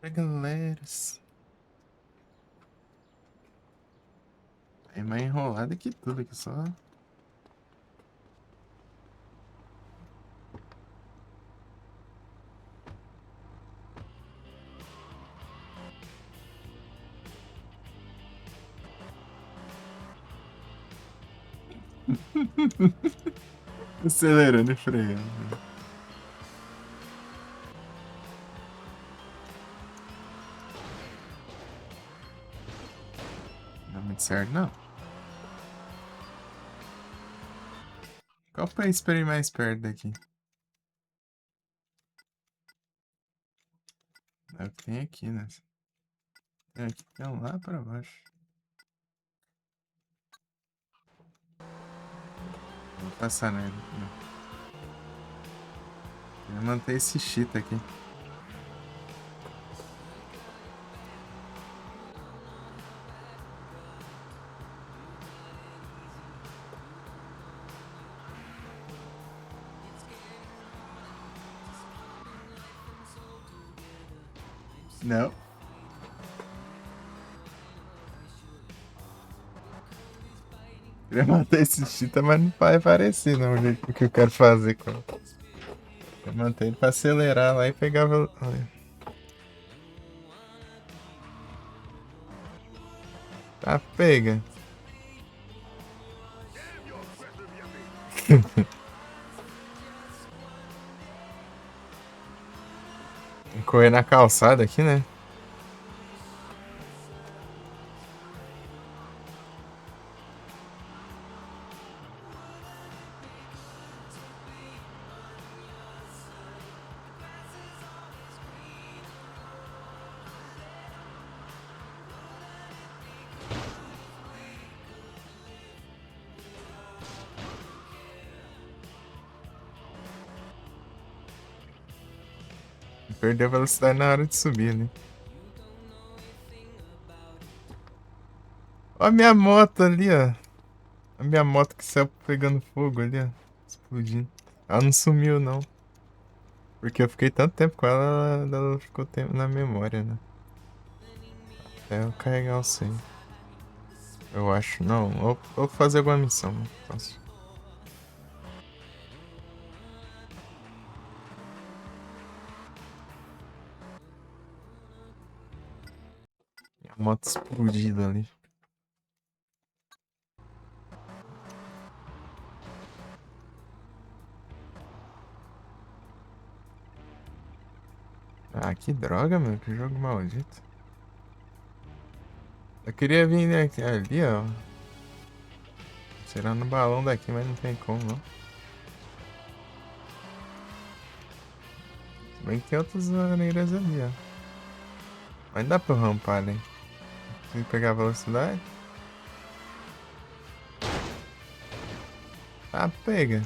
Pra galera. É mais enrolado que tudo aqui só. Acelerando e freando. Não é muito certo, não. Qual país pra ir mais perto daqui? É o que tem aqui, né? Tem aqui, tem um lá pra baixo. Vou passar nele. Não. Vou manter esse cheat aqui. Não. Queria manter esse cheat, mas não vai parecer, não. O jeito que eu quero fazer com. Eu manter ele pra acelerar lá e pegar. Olha. Tá, pega. Correr na calçada aqui, né? Perdeu a velocidade na hora de subir, né? Ó a minha moto ali, ó. A minha moto que saiu pegando fogo ali, ó. Explodindo. Ela não sumiu, não. Porque eu fiquei tanto tempo com ela, ela ficou tempo na memória, né? Até eu carregar o save. Eu acho, não. Ou fazer alguma missão, não posso. A moto explodida ali. Ah, que droga, meu. Que jogo maldito. Eu queria vir ali, ó. Tirando o balão daqui, mas não tem como, não. Se bem que tem outras maneiras ali, ó. Mas dá pra eu rampar ali. Se pegar a velocidade. Ah, pega.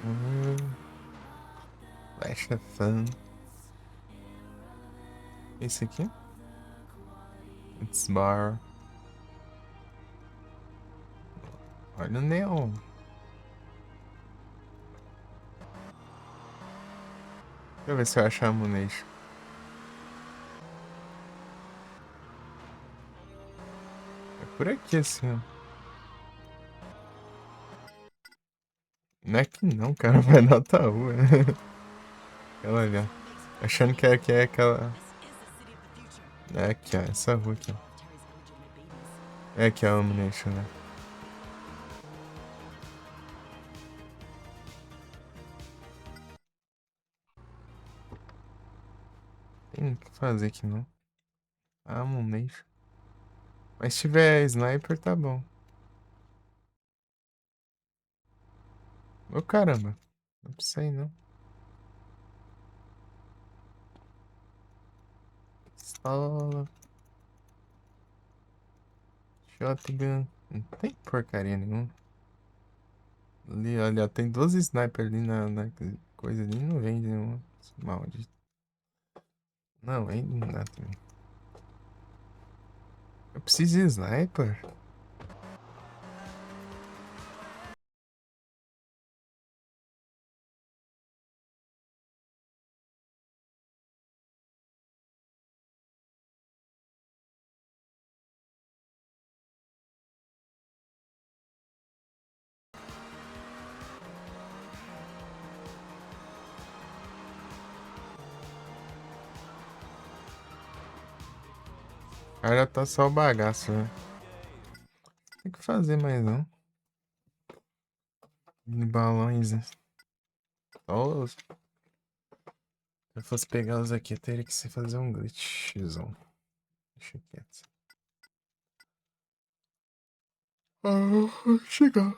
Hum, Flash the Fun. Esse aqui? It's bar. Olha o neon. Deixa eu ver se eu acho a ammunition. É por aqui, assim, ó. Não é que não, cara. Vai na outra rua. Aquela ali, ó. Achando que é aquela... É aqui, ó. Essa rua aqui, ó. É aqui a ammunition, né? Tem o que fazer aqui, não. Ammunition. Mas se tiver sniper, tá bom. Ô, caramba. Não sei, não. Pistola. Shotgun. Não tem porcaria nenhuma. Ali, olha, tem 12 snipers ali na coisa ali. Não vende nenhuma. Maldito. Não, aí não dá também. Eu preciso de sniper. Aí já tá só o bagaço, né? Tem que fazer mais não. De balões, né? Só os- Se eu fosse pegar os aqui, eu teria que se fazer um glitchzão. Deixa quieto. Chegar.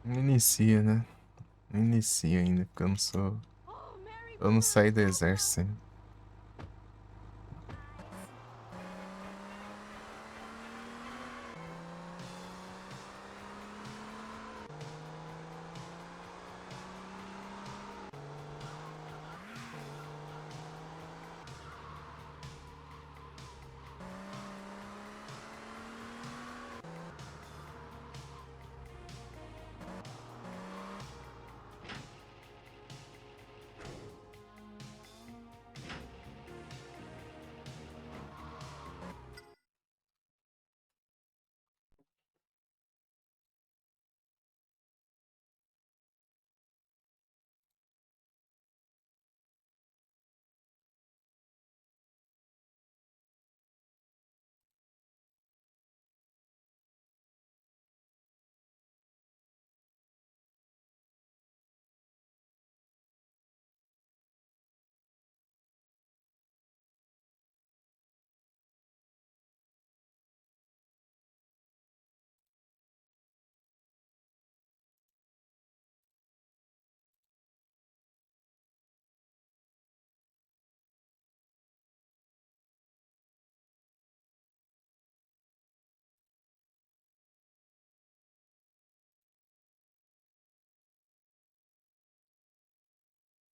Não inicia, né? Não inicia ainda, porque eu não sou. Eu não saí do exército ainda.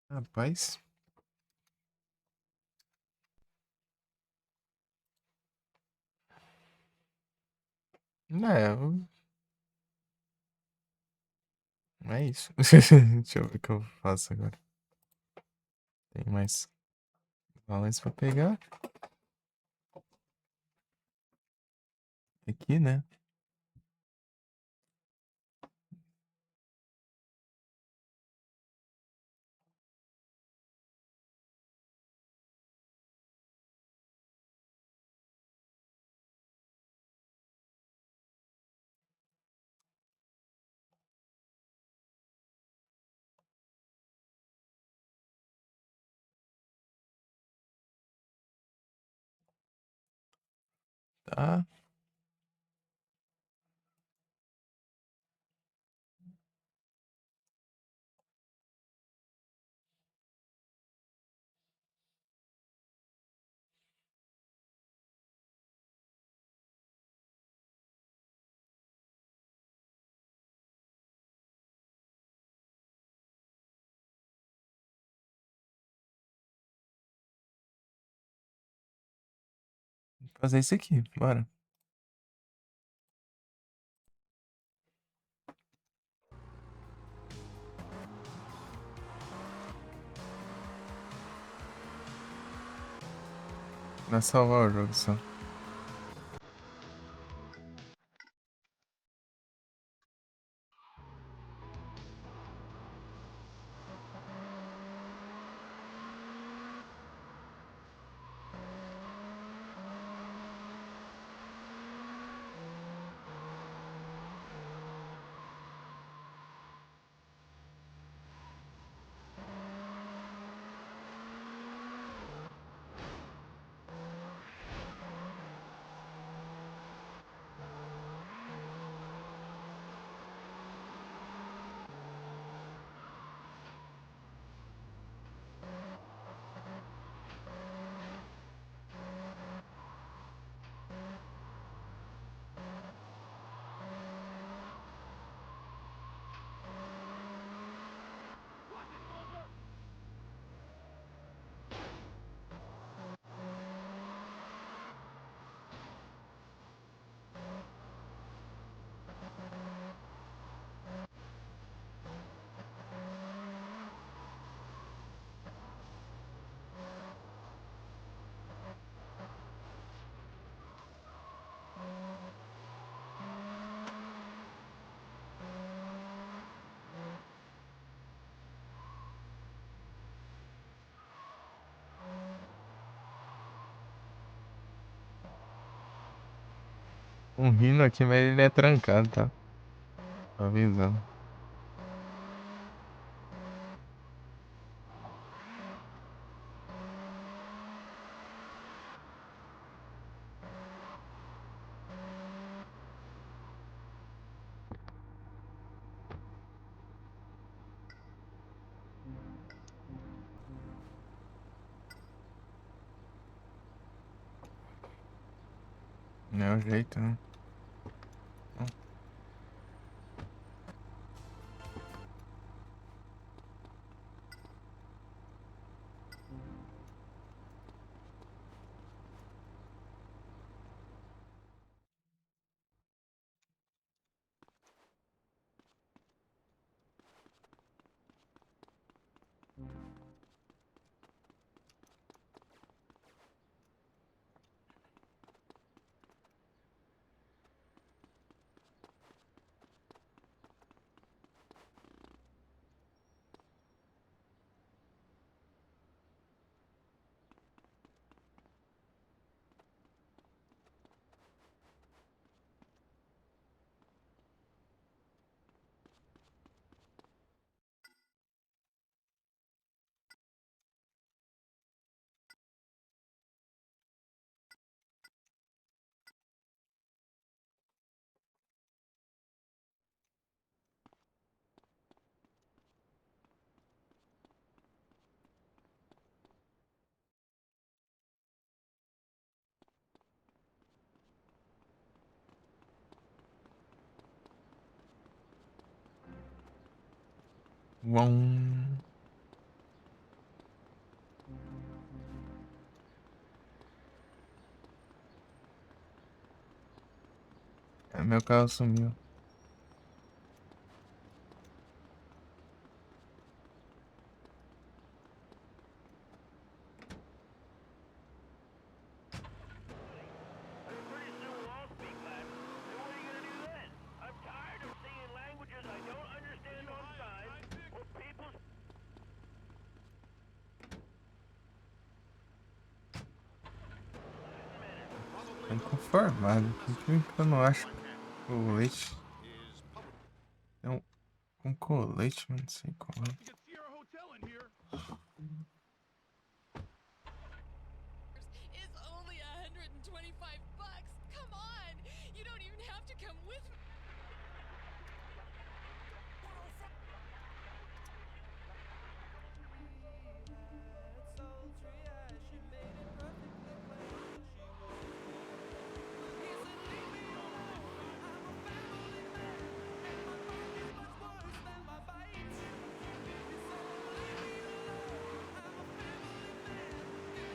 Rapaz. É isso. Deixa eu ver o que eu faço agora. Tem mais balões pra pegar. Aqui, né? Tá. Vou fazer isso aqui. Bora. Vai salvar o jogo só. Um rindo aqui, mas ele é trancado, tá? Tô avisando. Não é o jeito, né? Vão. Meu carro sumiu. Tô inconformado. Por que eu não acho colete? É um colete, mas não sei qual é. Is only $125. Come on! You don't even have to come with me.